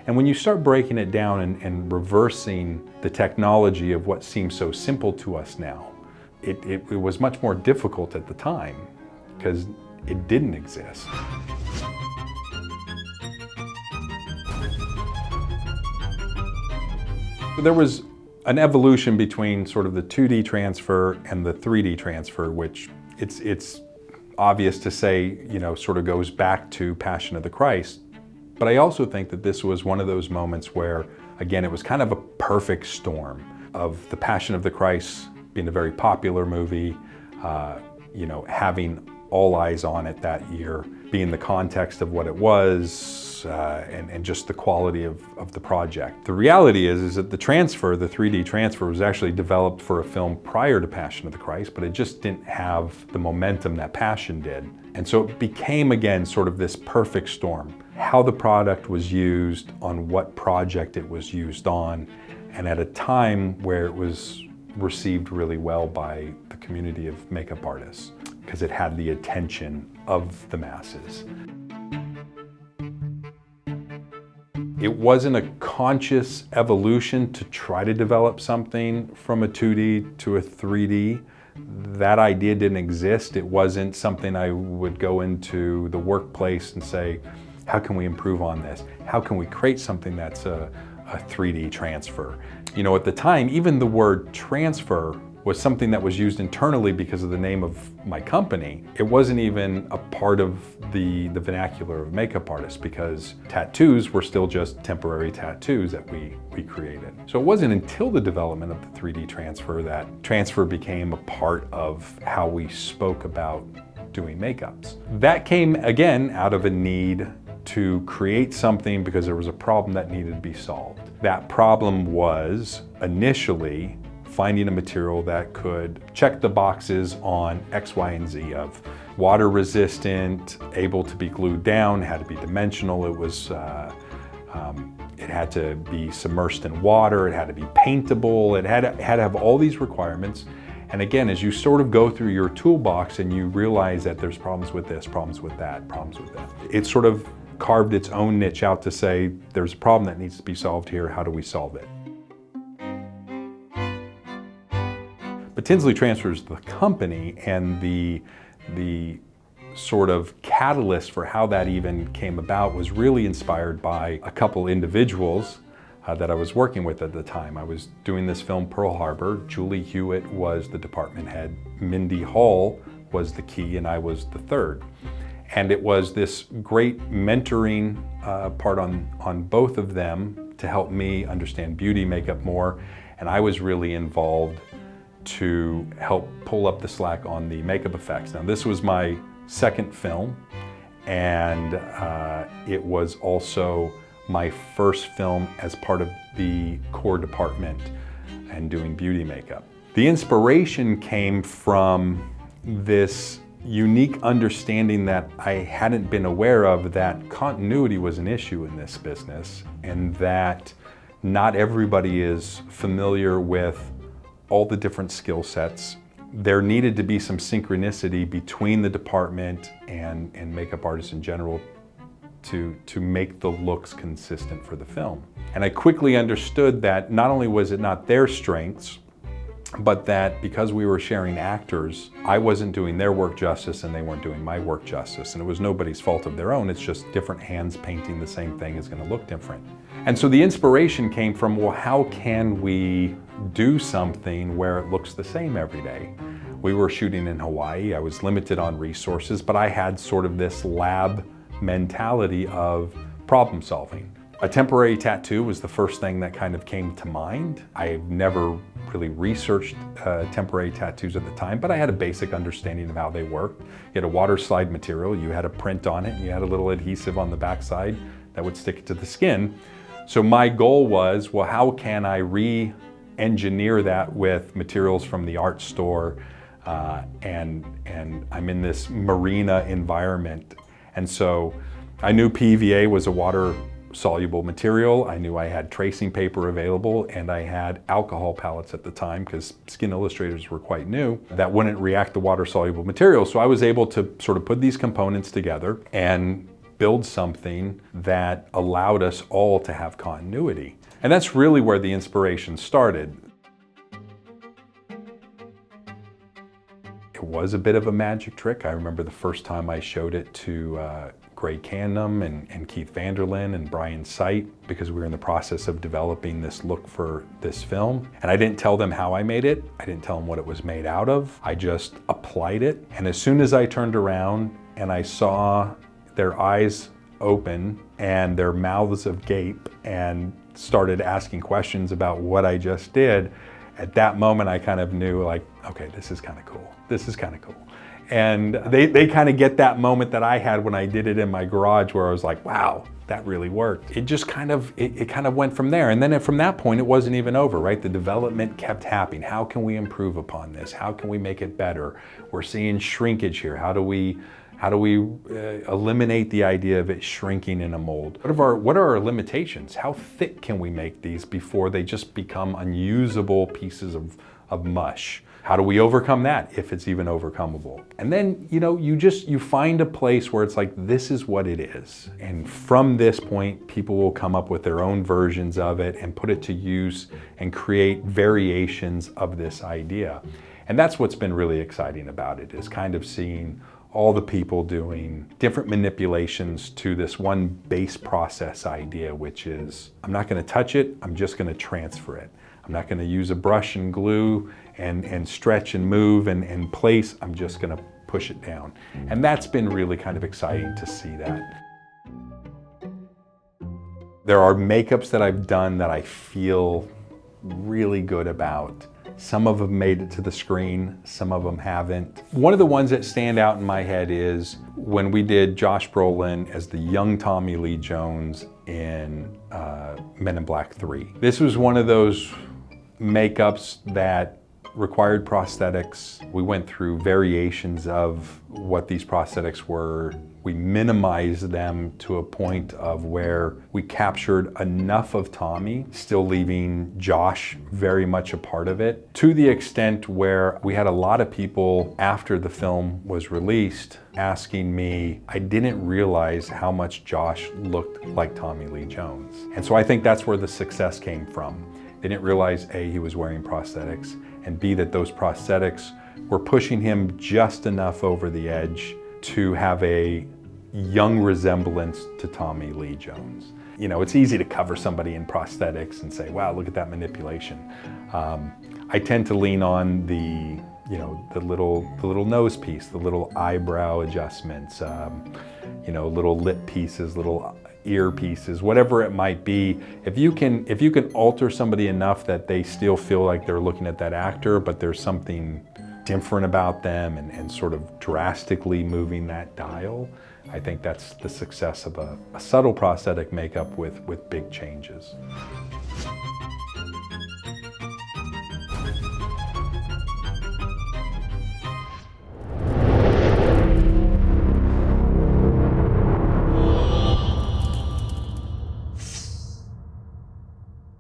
And when you start breaking it down and reversing the technology of what seems so simple to us now, it was much more difficult at the time because it didn't exist. There was an evolution between sort of the 2D transfer and the 3D transfer, which it's obvious to say, you know, sort of goes back to Passion of the Christ. But I also think that this was one of those moments where, again, it was kind of a perfect storm of the Passion of the Christ being a very popular movie, you know, having all eyes on it that year, being the context of what it was, and just the quality of the project. The reality is that the transfer, the 3D transfer, was actually developed for a film prior to Passion of the Christ, but it just didn't have the momentum that Passion did. And so it became, again, sort of this perfect storm. How the product was used, on what project it was used on, and at a time where it was received really well by the community of makeup artists, because it had the attention of the masses. It wasn't a conscious evolution to try to develop something from a 2D to a 3D. That idea didn't exist. It wasn't something I would go into the workplace and say, how can we improve on this? How can we create something that's a 3D transfer? You know, at the time, even the word transfer was something that was used internally because of the name of my company. It wasn't even a part of the vernacular of makeup artists, because tattoos were still just temporary tattoos that we created. So it wasn't until the development of the 3D transfer that transfer became a part of how we spoke about doing makeups. That came, again, out of a need to create something because there was a problem that needed to be solved. That problem was initially finding a material that could check the boxes on X, Y, and Z of water resistant, able to be glued down, had to be dimensional, it had to be submersed in water, it had to be paintable, it had to have all these requirements. And again, as you sort of go through your toolbox and you realize that there's problems with this, problems with that, problems with that, it sort of carved its own niche out to say, there's a problem that needs to be solved here, how do we solve it? But Tinsley Transfers, the company, and the sort of catalyst for how that even came about was really inspired by a couple individuals that I was working with at the time. I was doing this film, Pearl Harbor. Julie Hewitt was the department head. Mindy Hall was the key, and I was the third. And it was this great mentoring part on both of them to help me understand beauty makeup more. And I was really involved to help pull up the slack on the makeup effects. Now, this was my second film, and it was also my first film as part of the core department and doing beauty makeup. The inspiration came from this unique understanding that I hadn't been aware of, that continuity was an issue in this business, and that not everybody is familiar with all the different skill sets. There needed to be some synchronicity between the department and makeup artists in general to make the looks consistent for the film. And I quickly understood that not only was it not their strengths, but that because we were sharing actors, I wasn't doing their work justice and they weren't doing my work justice. And it was nobody's fault of their own. It's just different hands painting the same thing is going to look different. And so the inspiration came from, well, how can we do something where it looks the same every day? We were shooting in Hawaii. I was limited on resources, but I had sort of this lab mentality of problem solving. A temporary tattoo was the first thing that kind of came to mind. I've never really researched temporary tattoos at the time, but I had a basic understanding of how they worked. You had a water slide material, you had a print on it, and you had a little adhesive on the backside that would stick it to the skin. So my goal was, well, how can I re-engineer that with materials from the art store? And I'm in this marina environment. And so I knew PVA was a water-soluble material. I knew I had tracing paper available, and I had alcohol palettes at the time, because skin illustrators were quite new, that wouldn't react to water-soluble material. So I was able to sort of put these components together and build something that allowed us all to have continuity. And that's really where the inspiration started. It was a bit of a magic trick. I remember the first time I showed it to Greg Canham and Keith Vanderlyn and Brian Sight, because we were in the process of developing this look for this film. And I didn't tell them how I made it. I didn't tell them what it was made out of. I just applied it. And as soon as I turned around and I saw their eyes open and their mouths agape and started asking questions about what I just did, at that moment I kind of knew, like, okay, this is kind of cool. This is kind of cool. And they kind of get that moment that I had when I did it in my garage, where I was like, wow, that really worked. It just kind of, it kind of went from there. And then from that point, it wasn't even over, right? The development kept happening. How can we improve upon this? How can we make it better? We're seeing shrinkage here. How do we eliminate the idea of it shrinking in a mold? What are our limitations? How thick can we make these before they just become unusable pieces of mush? How do we overcome that, if it's even overcomable? And then, you find a place where it's like, this is what it is. And from this point, people will come up with their own versions of it and put it to use and create variations of this idea. And that's what's been really exciting about it, is kind of seeing all the people doing different manipulations to this one base process idea, which is, I'm not gonna touch it, I'm just gonna transfer it. I'm not gonna use a brush and glue and stretch and move and place, I'm just gonna push it down. And that's been really kind of exciting to see that. There are makeups that I've done that I feel really good about. Some of them made it to the screen, some of them haven't. One of the ones that stand out in my head is when we did Josh Brolin as the young Tommy Lee Jones in Men in Black 3. This was one of those makeups that required prosthetics. We went through variations of what these prosthetics were. We minimized them to a point of where we captured enough of Tommy, still leaving Josh very much a part of it, to the extent where we had a lot of people after the film was released asking me, I didn't realize how much Josh looked like Tommy Lee Jones. And so I think that's where the success came from. They didn't realize, A, he was wearing prosthetics, and B, that those prosthetics were pushing him just enough over the edge to have a young resemblance to Tommy Lee Jones. It's easy to cover somebody in prosthetics and say, wow, look at that manipulation. I tend to lean on the little nose piece, the little eyebrow adjustments, little lip pieces, little ear pieces, whatever it might be. If you can alter somebody enough that they still feel like they're looking at that actor, but there's something different about them and sort of drastically moving that dial, I think that's the success of a subtle prosthetic makeup with big changes.